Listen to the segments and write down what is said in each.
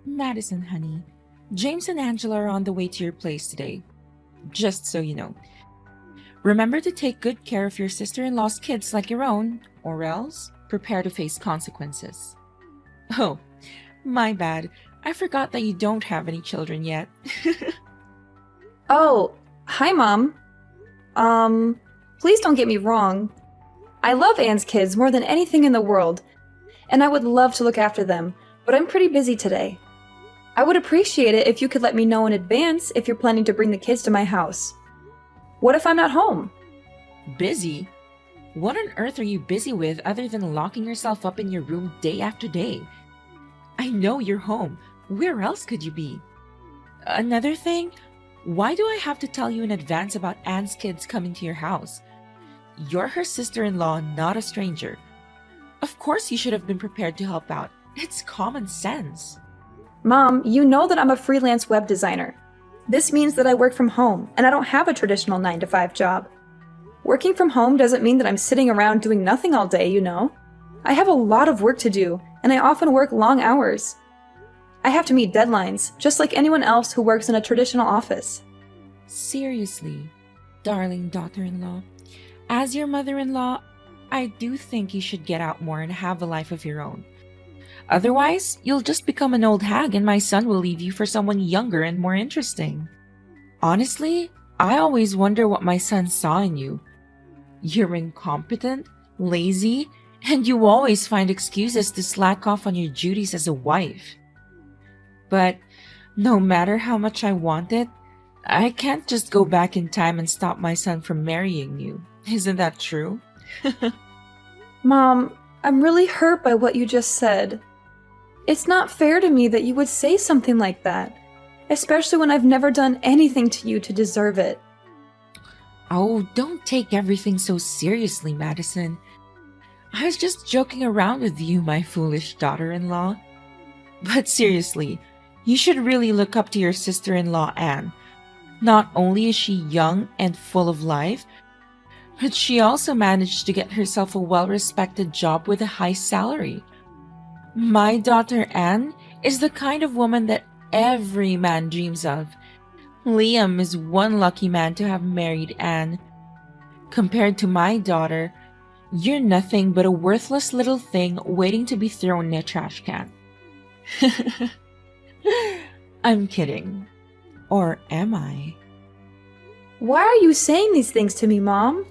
Madison, honey, James and Angela are on the way to your place today. Just so you know. Remember to take good care of your sister-in-law's kids like your own, or else prepare to face consequences. Oh, my bad. I forgot that you don't have any children yet. Oh, hi, Mom. Please don't get me wrong. I love Anne's kids more than anything in the world, and I would love to look after them, but I'm pretty busy today. I would appreciate it if you could let me know in advance if you're planning to bring the kids to my house. What if I'm not home? Busy? What on earth are you busy with other than locking yourself up in your room day after day? I know you're home. Where else could you be? Another thing, why do I have to tell you in advance about Anne's kids coming to your house? You're her sister-in-law, not a stranger. Of course you should have been prepared to help out. It's common sense. Mom, you know that I'm a freelance web designer. This means that I work from home, and I don't have a traditional 9-to-5 job. Working from home doesn't mean that I'm sitting around doing nothing all day, you know. I have a lot of work to do, and I often work long hours. I have to meet deadlines, just like anyone else who works in a traditional office. Seriously, darling daughter-in-law, as your mother-in-law, I do think you should get out more and have a life of your own. Otherwise, you'll just become an old hag and my son will leave you for someone younger and more interesting. Honestly, I always wonder what my son saw in you. You're incompetent, lazy, and you always find excuses to slack off on your duties as a wife. But no matter how much I want it, I can't just go back in time and stop my son from marrying you. Isn't that true? Mom, I'm really hurt by what you just said. It's not fair to me that you would say something like that, especially when I've never done anything to you to deserve it. Oh, don't take everything so seriously, Madison. I was just joking around with you, my foolish daughter-in-law. But seriously, you should really look up to your sister-in-law, Anne. Not only is she young and full of life, but she also managed to get herself a well-respected job with a high salary. My daughter Anne is the kind of woman that every man dreams of. Liam is one lucky man to have married Anne. Compared to my daughter, you're nothing but a worthless little thing waiting to be thrown in a trash can. I'm kidding. Or am I? Why are you saying these things to me, Mom?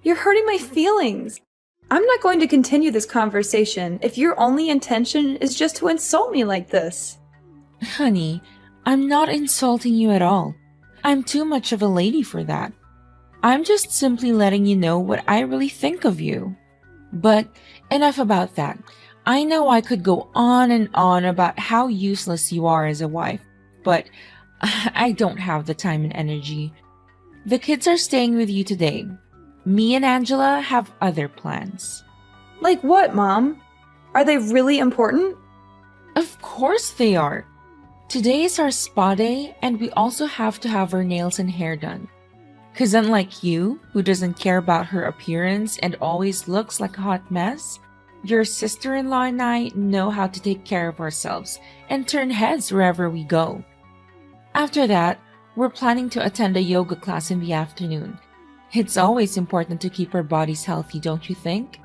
You're hurting my feelings. I'm not going to continue this conversation if your only intention is just to insult me like this. Honey, I'm not insulting you at all. I'm too much of a lady for that. I'm just simply letting you know what I really think of you. But enough about that. I know I could go on and on about how useless you are as a wife, but I don't have the time and energy. The kids are staying with you today. Me and Angela have other plans. Like what, Mom? Are they really important? Of course they are. Today is our spa day and we also have to have her nails and hair done. Cause unlike you, who doesn't care about her appearance and always looks like a hot mess, your sister-in-law and I know how to take care of ourselves and turn heads wherever we go. After that, we're planning to attend a yoga class in the afternoon. It's always important to keep our bodies healthy, don't you think?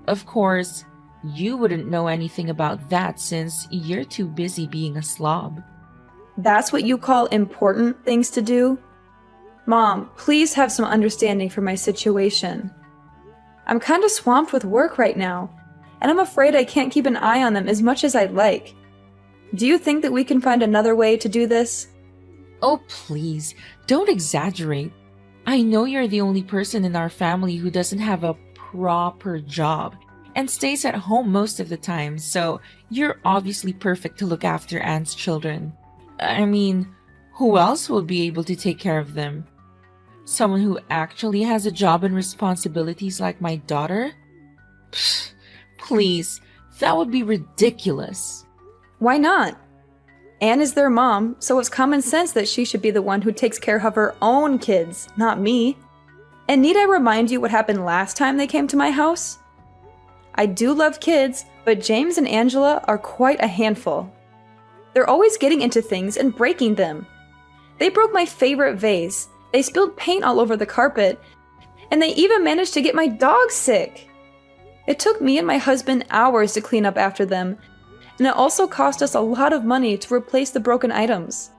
Of course, you wouldn't know anything about that since you're too busy being a slob. That's what you call important things to do? Mom, please have some understanding for my situation. I'm kind of swamped with work right now, and I'm afraid I can't keep an eye on them as much as I'd like. Do you think that we can find another way to do this? Oh, please, don't exaggerate. I know you're the only person in our family who doesn't have a proper job and stays at home most of the time, so you're obviously perfect to look after Anne's children. I mean, who else will be able to take care of them? Someone who actually has a job and responsibilities like my daughter? Pfft, please, that would be ridiculous. Why not? Anne is their mom, so it's common sense that she should be the one who takes care of her own kids, not me. And need I remind you what happened last time they came to my house? I do love kids, but James and Angela are quite a handful. They're always getting into things and breaking them. They broke my favorite vase, they spilled paint all over the carpet, and they even managed to get my dog sick. It took me and my husband hours to clean up after them, and it also cost us a lot of money to replace the broken items.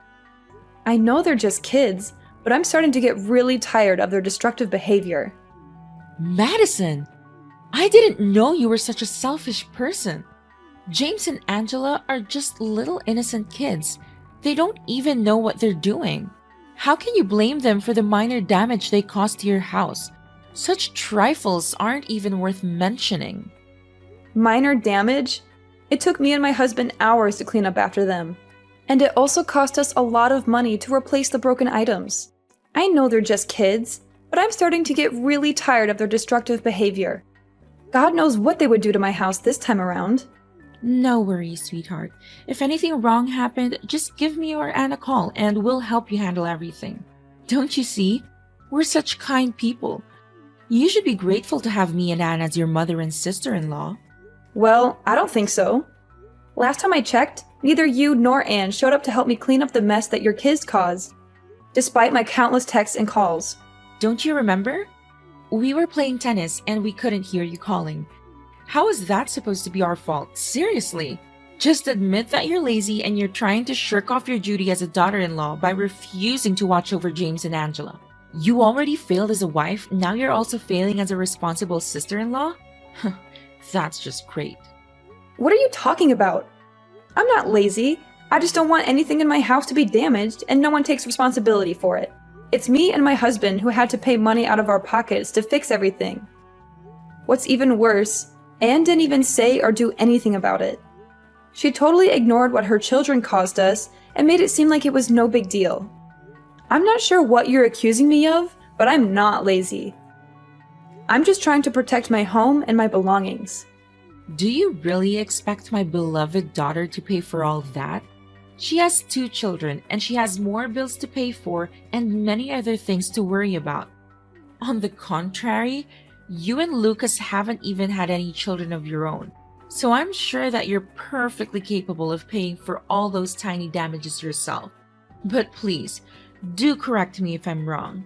I know they're just kids, but I'm starting to get really tired of their destructive behavior. Madison, I didn't know you were such a selfish person. James and Angela are just little innocent kids. They don't even know what they're doing. How can you blame them for the minor damage they caused to your house? Such trifles aren't even worth mentioning. Minor damage? It took me and my husband hours to clean up after them. And it also cost us a lot of money to replace the broken items. I know they're just kids, but I'm starting to get really tired of their destructive behavior. God knows what they would do to my house this time around. No worries, sweetheart. If anything wrong happened, just give me or Anne a call and we'll help you handle everything. Don't you see? We're such kind people. You should be grateful to have me and Anne as your mother and sister-in-law. Well, I don't think so. Last time I checked, neither you nor Anne showed up to help me clean up the mess that your kids caused, despite my countless texts and calls. Don't you remember? We were playing tennis and we couldn't hear you calling. How is that supposed to be our fault? Seriously. Just admit that you're lazy and you're trying to shirk off your duty as a daughter-in-law by refusing to watch over James and Angela. You already failed as a wife, now you're also failing as a responsible sister-in-law? That's just great. What are you talking about? I'm not lazy. I just don't want anything in my house to be damaged and no one takes responsibility for it. It's me and my husband who had to pay money out of our pockets to fix everything. What's even worse, Anne didn't even say or do anything about it. She totally ignored what her children caused us and made it seem like it was no big deal. I'm not sure what you're accusing me of, but I'm not lazy. I'm just trying to protect my home and my belongings. Do you really expect my beloved daughter to pay for all that? She has 2 children and she has more bills to pay for and many other things to worry about. On the contrary, you and Lucas haven't even had any children of your own, so I'm sure that you're perfectly capable of paying for all those tiny damages yourself. But please, do correct me if I'm wrong.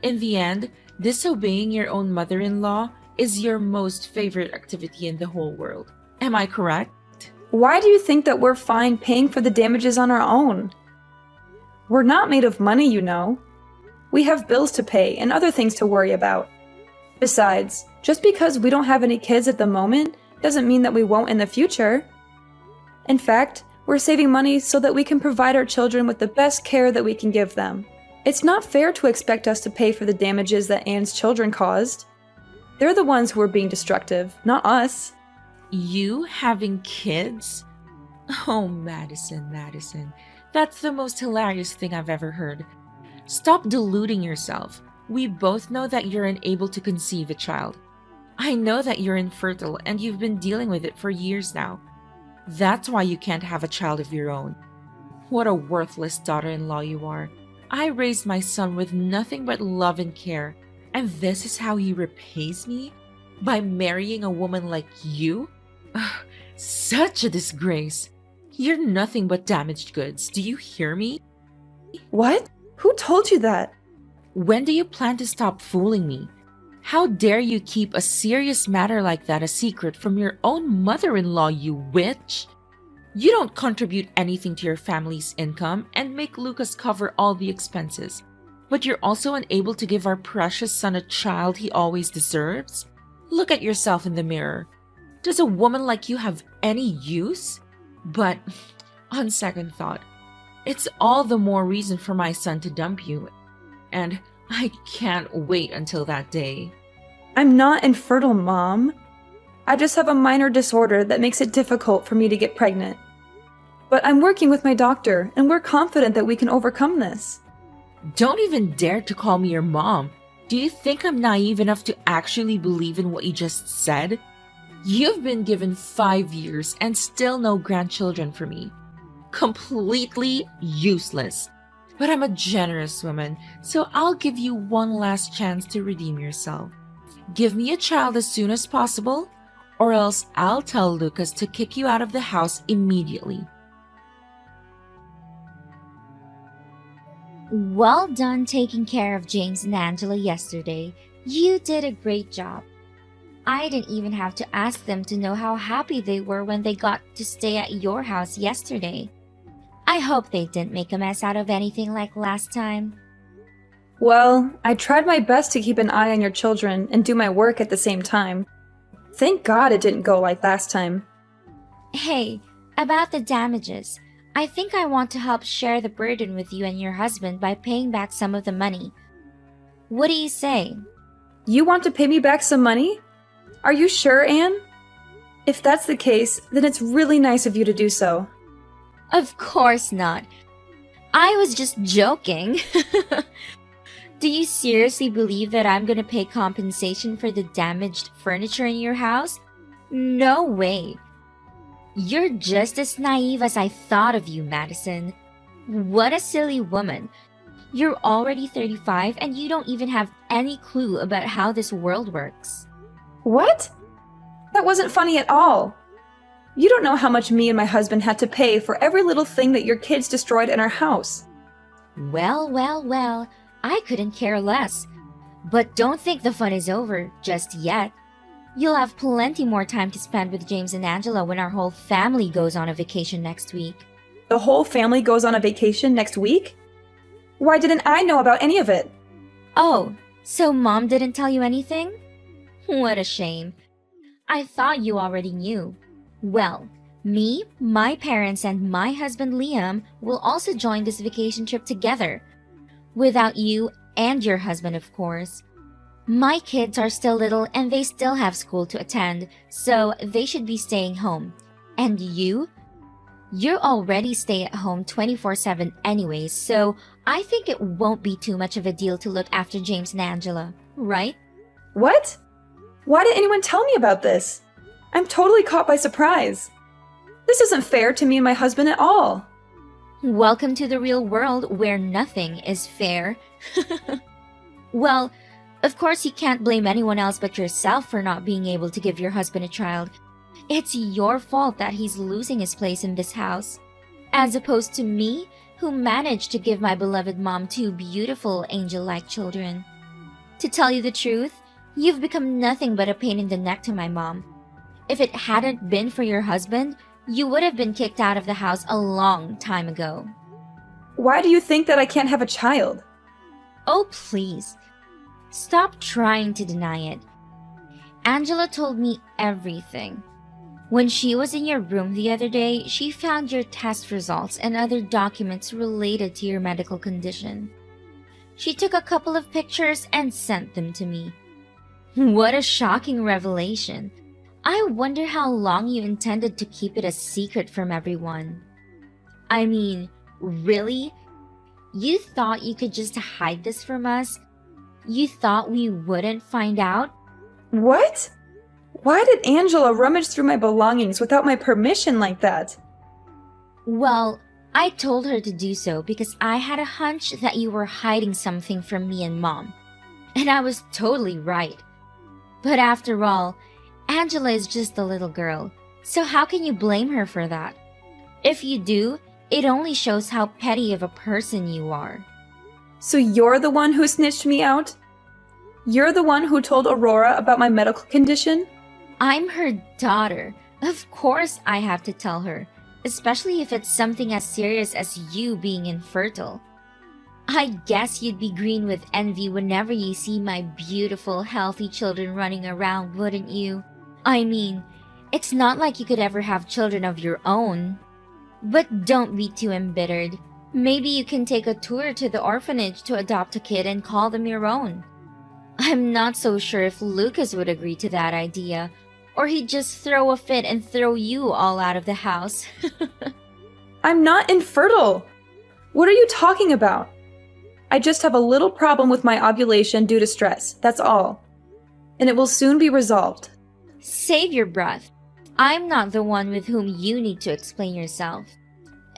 In the end, disobeying your own mother-in-law is your most favorite activity in the whole world. Am I correct? Why do you think that we're fine paying for the damages on our own? We're not made of money, you know. We have bills to pay and other things to worry about. Besides, just because we don't have any kids at the moment doesn't mean that we won't in the future. In fact, we're saving money so that we can provide our children with the best care that we can give them. It's not fair to expect us to pay for the damages that Anne's children caused. They're the ones who are being destructive, not us. You having kids? Oh, Madison, that's the most hilarious thing I've ever heard. Stop deluding yourself. We both know that you're unable to conceive a child. I know that you're infertile and you've been dealing with it for years now. That's why you can't have a child of your own. What a worthless daughter-in-law you are. I raised my son with nothing but love and care, and this is how he repays me? By marrying a woman like you? Ugh, such a disgrace. You're nothing but damaged goods. Do you hear me? What? Who told you that? When do you plan to stop fooling me? How dare you keep a serious matter like that a secret from your own mother-in-law, you witch? You don't contribute anything to your family's income and make Lucas cover all the expenses. But you're also unable to give our precious son a child he always deserves? Look at yourself in the mirror. Does a woman like you have any use? But, on second thought, it's all the more reason for my son to dump you. And I can't wait until that day. I'm not infertile, Mom. I just have a minor disorder that makes it difficult for me to get pregnant. But I'm working with my doctor, and we're confident that we can overcome this. Don't even dare to call me your mom. Do you think I'm naive enough to actually believe in what you just said? You've been given 5 years and still no grandchildren for me. Completely useless. But I'm a generous woman, so I'll give you one last chance to redeem yourself. Give me a child as soon as possible, or else I'll tell Lucas to kick you out of the house immediately. Well done taking care of James and Angela yesterday. You did a great job. I didn't even have to ask them to know how happy they were when they got to stay at your house yesterday. I hope they didn't make a mess out of anything like last time. Well, I tried my best to keep an eye on your children and do my work at the same time. Thank God it didn't go like last time. Hey, about the damages. I think I want to help share the burden with you and your husband by paying back some of the money. What do you say? You want to pay me back some money? Are you sure, Anne? If that's the case, then it's really nice of you to do so. Of course not. I was just joking. Do you seriously believe that I'm gonna pay compensation for the damaged furniture in your house? No way. You're just as naive as I thought of you, Madison. What a silly woman. You're already 35 and you don't even have any clue about how this world works. What? That wasn't funny at all. You don't know how much me and my husband had to pay for every little thing that your kids destroyed in our house. Well, I couldn't care less. But don't think the fun is over just yet. You'll have plenty more time to spend with James and Angela when our whole family goes on a vacation next week. The whole family goes on a vacation next week? Why didn't I know about any of it? Oh, so Mom didn't tell you anything? What a shame. I thought you already knew. Well, me, my parents, and my husband Liam will also join this vacation trip together. Without you and your husband, of course. My kids are still little and they still have school to attend, so they should be staying home. And you? You already stay at home 24/7 anyways, so I think it won't be too much of a deal to look after James and Angela, right? What? Why didn't anyone tell me about this? I'm totally caught by surprise. This isn't fair to me and my husband at all. Welcome to the real world where nothing is fair. Well, of course you can't blame anyone else but yourself for not being able to give your husband a child. It's your fault that he's losing his place in this house. As opposed to me, who managed to give my beloved mom 2 beautiful angel-like children. To tell you the truth, you've become nothing but a pain in the neck to my mom. If it hadn't been for your husband, you would have been kicked out of the house a long time ago. Why do you think that I can't have a child? Oh, please. Stop trying to deny it. Angela told me everything. When she was in your room the other day, she found your test results and other documents related to your medical condition. She took a couple of pictures and sent them to me. What a shocking revelation. I wonder how long you intended to keep it a secret from everyone. I mean, really? You thought you could just hide this from us? You thought we wouldn't find out? What? Why did Angela rummage through my belongings without my permission like that? Well, I told her to do so because I had a hunch that you were hiding something from me and Mom. And I was totally right. But after all, Angela is just a little girl, so how can you blame her for that? If you do, it only shows how petty of a person you are. So you're the one who snitched me out? You're the one who told Aurora about my medical condition? I'm her daughter. Of course I have to tell her, especially if it's something as serious as you being infertile. I guess you'd be green with envy whenever you see my beautiful, healthy children running around, wouldn't you? I mean, it's not like you could ever have children of your own. But don't be too embittered. Maybe you can take a tour to the orphanage to adopt a kid and call them your own. I'm not so sure if Lucas would agree to that idea, or he'd just throw a fit and throw you all out of the house. I'm not infertile. What are you talking about? I just have a little problem with my ovulation due to stress, that's all. And it will soon be resolved. Save your breath. I'm not the one with whom you need to explain yourself.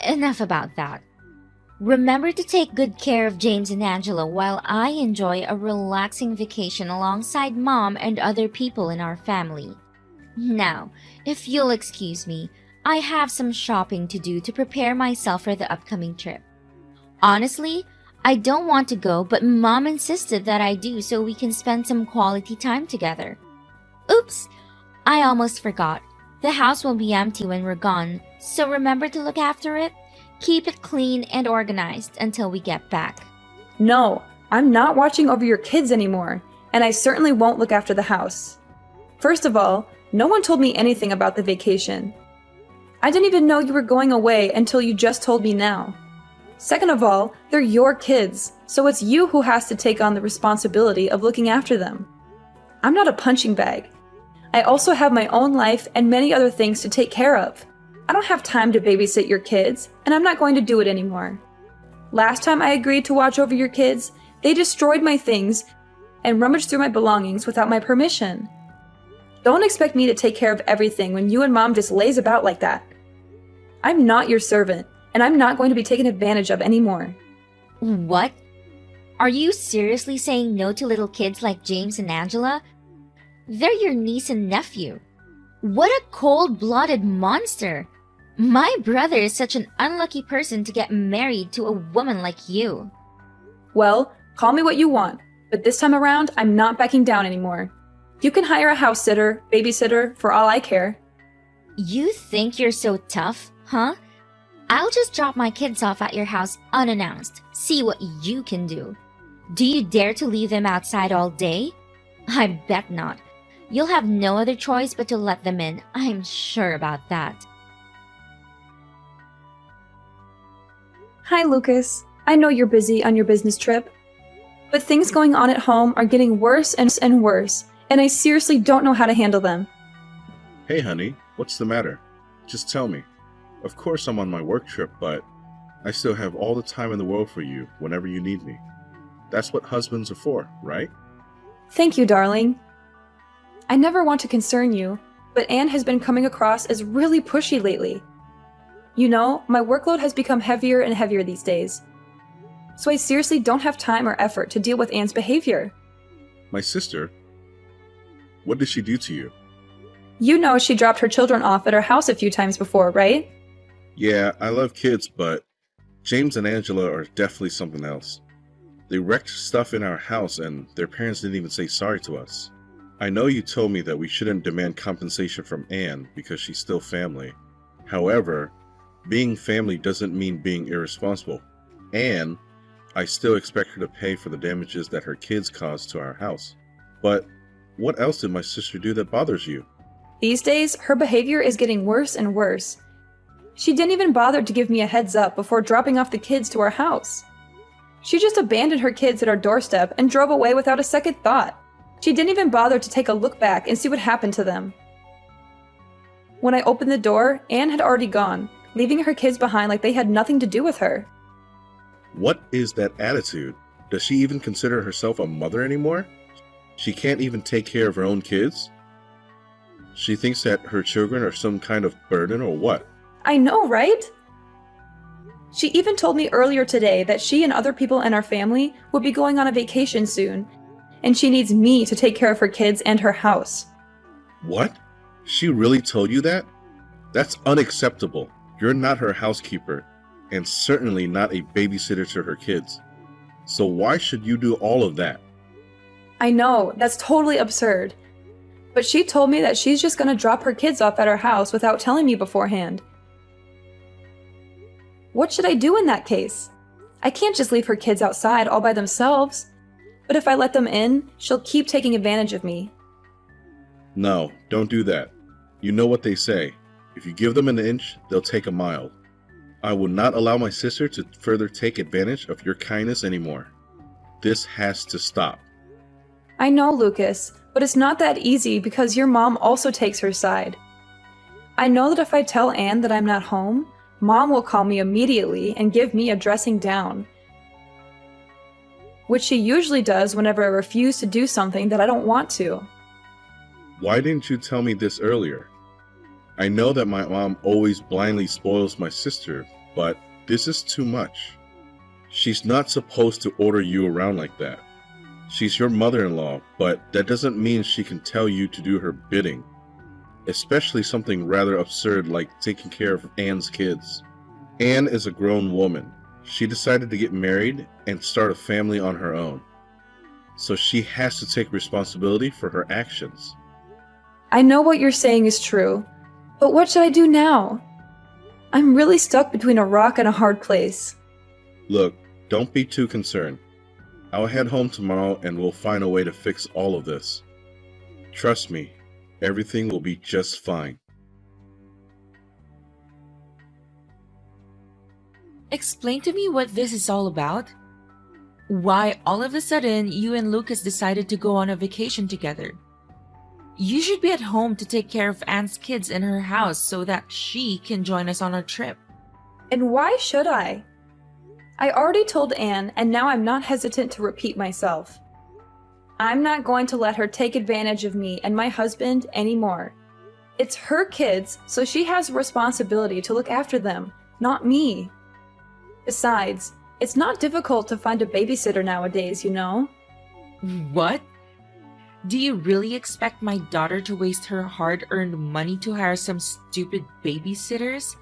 Enough about that. Remember to take good care of James and Angela while I enjoy a relaxing vacation alongside Mom and other people in our family. Now, if you'll excuse me, I have some shopping to do to prepare myself for the upcoming trip. Honestly, I don't want to go, but Mom insisted that I do so we can spend some quality time together. Oops, I almost forgot. The house will be empty when we're gone, so remember to look after it. Keep it clean and organized until we get back. No, I'm not watching over your kids anymore, and I certainly won't look after the house. First of all, no one told me anything about the vacation. I didn't even know you were going away until you just told me now. Second of all, they're your kids, so it's you who has to take on the responsibility of looking after them. I'm not a punching bag. I also have my own life and many other things to take care of. I don't have time to babysit your kids, and I'm not going to do it anymore. Last time I agreed to watch over your kids, they destroyed my things and rummaged through my belongings without my permission. Don't expect me to take care of everything when you and Mom just lays about like that. I'm not your servant, and I'm not going to be taken advantage of anymore. What? Are you seriously saying no to little kids like James and Angela? They're your niece and nephew. What a cold-blooded monster! My brother is such an unlucky person to get married to a woman like you. Well, call me what you want, but this time around, I'm not backing down anymore. You can hire a house sitter, babysitter, for all I care. You think you're so tough, huh? I'll just drop my kids off at your house unannounced. See what you can do. Do you dare to leave them outside all day? I bet not. You'll have no other choice but to let them in. I'm sure about that. Hi, Lucas. I know you're busy on your business trip, but things going on at home are getting worse and worse, and I seriously don't know how to handle them. Hey honey, what's the matter? Just tell me. Of course I'm on my work trip, but I still have all the time in the world for you whenever you need me. That's what husbands are for, right? Thank you, darling. I never want to concern you, but Anne has been coming across as really pushy lately. You know, my workload has become heavier and heavier these days, so I seriously don't have time or effort to deal with Anne's behavior. My sister? What did she do to you? You know she dropped her children off at our house a few times before, right? Yeah, I love kids, but James and Angela are definitely something else. They wrecked stuff in our house and their parents didn't even say sorry to us. I know you told me that we shouldn't demand compensation from Anne because she's still family. However, being family doesn't mean being irresponsible. And I still expect her to pay for the damages that her kids caused to our house. But what else did my sister do that bothers you? These days, her behavior is getting worse and worse. She didn't even bother to give me a heads up before dropping off the kids to our house. She just abandoned her kids at our doorstep and drove away without a second thought. She didn't even bother to take a look back and see what happened to them. When I opened the door, Anne had already gone, leaving her kids behind like they had nothing to do with her. What is that attitude? Does she even consider herself a mother anymore? She can't even take care of her own kids? She thinks that her children are some kind of burden or what? I know, right? She even told me earlier today that she and other people in our family would be going on a vacation soon, and she needs me to take care of her kids and her house. What? She really told you that? That's unacceptable. You're not her housekeeper, and certainly not a babysitter to her kids. So why should you do all of that? I know, that's totally absurd. But she told me that she's just gonna drop her kids off at our house without telling me beforehand. What should I do in that case? I can't just leave her kids outside all by themselves. But if I let them in, she'll keep taking advantage of me. No, don't do that. You know what they say. If you give them an inch, they'll take a mile. I will not allow my sister to further take advantage of your kindness anymore. This has to stop. I know, Lucas, but it's not that easy because your mom also takes her side. I know that if I tell Anne that I'm not home, Mom will call me immediately and give me a dressing down, which she usually does whenever I refuse to do something that I don't want to. Why didn't you tell me this earlier? I know that my mom always blindly spoils my sister, but this is too much. She's not supposed to order you around like that. She's your mother-in-law, but that doesn't mean she can tell you to do her bidding. Especially something rather absurd like taking care of Anne's kids. Anne is a grown woman. She decided to get married and start a family on her own. So she has to take responsibility for her actions. I know what you're saying is true, but what should I do now? I'm really stuck between a rock and a hard place. Look, don't be too concerned. I'll head home tomorrow and we'll find a way to fix all of this. Trust me, everything will be just fine. Explain to me what this is all about. Why all of a sudden you and Lucas decided to go on a vacation together. You should be at home to take care of Anne's kids in her house so that she can join us on our trip. And why should I? I already told Anne, and now I'm not hesitant to repeat myself. I'm not going to let her take advantage of me and my husband anymore. It's her kids, so she has a responsibility to look after them, not me. Besides, it's not difficult to find a babysitter nowadays, you know? What? Do you really expect my daughter to waste her hard-earned money to hire some stupid babysitters?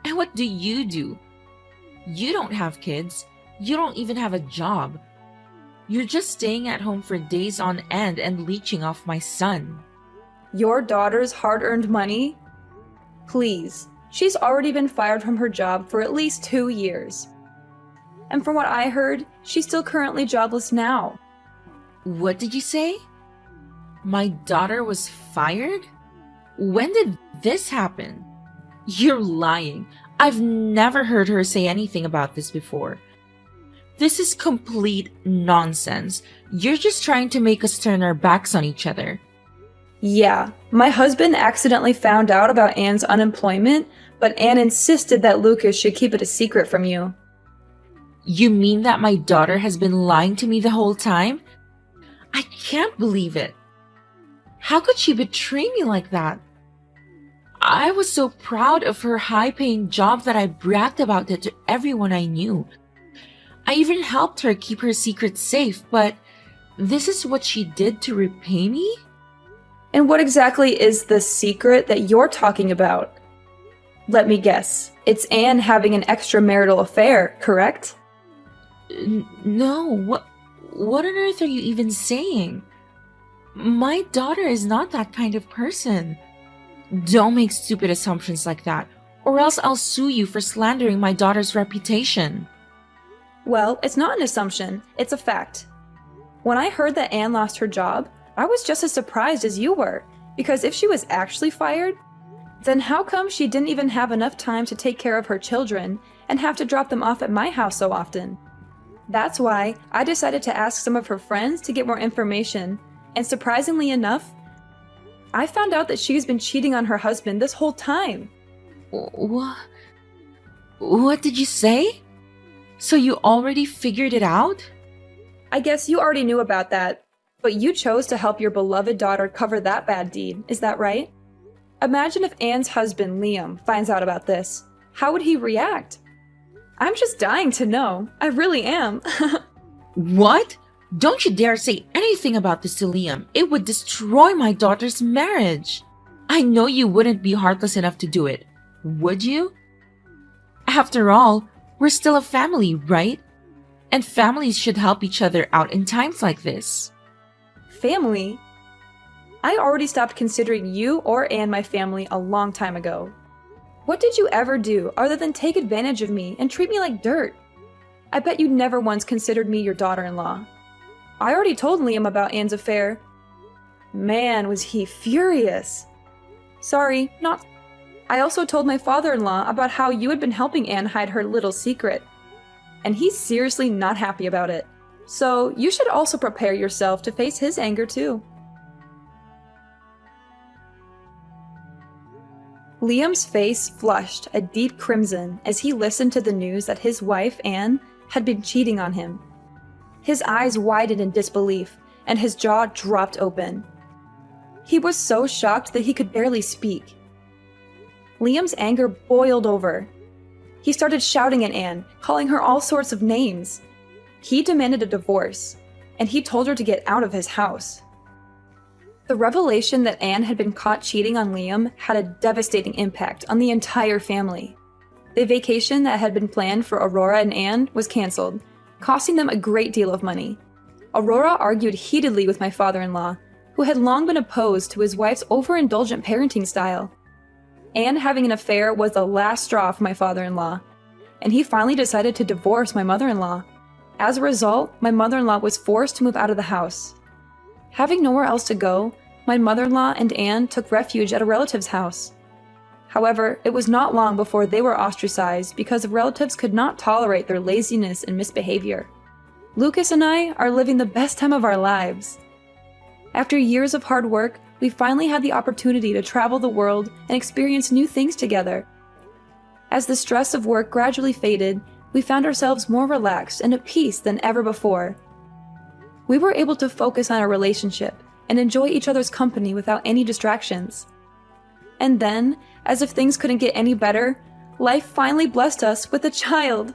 And what do? You don't have kids. You don't even have a job. You're just staying at home for days on end and leeching off my son. Your daughter's hard-earned money? Please, she's already been fired from her job for at least 2 years. And from what I heard, she's still currently jobless now. What did you say? My daughter was fired? When did this happen? You're lying. I've never heard her say anything about this before. This is complete nonsense. You're just trying to make us turn our backs on each other. Yeah, my husband accidentally found out about Anne's unemployment, but Anne insisted that Lucas should keep it a secret from you. You mean that my daughter has been lying to me the whole time? I can't believe it. How could she betray me like that? I was so proud of her high-paying job that I bragged about it to everyone I knew. I even helped her keep her secret safe, but this is what she did to repay me? And what exactly is the secret that you're talking about? Let me guess. It's Anne having an extramarital affair, correct? No, what on earth are you even saying? My daughter is not that kind of person. Don't make stupid assumptions like that, or else I'll sue you for slandering my daughter's reputation. Well, it's not an assumption, it's a fact. When I heard that Anne lost her job, I was just as surprised as you were, because if she was actually fired, then how come she didn't even have enough time to take care of her children and have to drop them off at my house so often? That's why I decided to ask some of her friends to get more information, and surprisingly enough, I found out that she's been cheating on her husband this whole time. What did you say? So you already figured it out? I guess you already knew about that, but you chose to help your beloved daughter cover that bad deed, is that right? Imagine if Anne's husband, Liam, finds out about this. How would he react? I'm just dying to know. I really am. What? Don't you dare say anything about this to Liam. It would destroy my daughter's marriage. I know you wouldn't be heartless enough to do it, would you? After all, we're still a family, right? And families should help each other out in times like this. Family? I already stopped considering you or Anne my family a long time ago. What did you ever do other than take advantage of me and treat me like dirt? I bet you never once considered me your daughter-in-law. I already told Liam about Anne's affair. Man, was he furious. Sorry, not. I also told my father-in-law about how you had been helping Anne hide her little secret. And he's seriously not happy about it. So you should also prepare yourself to face his anger too. Liam's face flushed a deep crimson as he listened to the news that his wife, Anne, had been cheating on him. His eyes widened in disbelief, and his jaw dropped open. He was so shocked that he could barely speak. Liam's anger boiled over. He started shouting at Anne, calling her all sorts of names. He demanded a divorce, and he told her to get out of his house. The revelation that Anne had been caught cheating on Liam had a devastating impact on the entire family. The vacation that had been planned for Aurora and Anne was canceled, costing them a great deal of money. Aurora argued heatedly with my father-in-law, who had long been opposed to his wife's overindulgent parenting style. Anne having an affair was the last straw for my father-in-law, and he finally decided to divorce my mother-in-law. As a result, my mother-in-law was forced to move out of the house. Having nowhere else to go, my mother-in-law and Anne took refuge at a relative's house. However, it was not long before they were ostracized because the relatives could not tolerate their laziness and misbehavior. Lucas and I are living the best time of our lives. After years of hard work, we finally had the opportunity to travel the world and experience new things together. As the stress of work gradually faded, we found ourselves more relaxed and at peace than ever before. We were able to focus on our relationship and enjoy each other's company without any distractions. And then, as if things couldn't get any better, life finally blessed us with a child.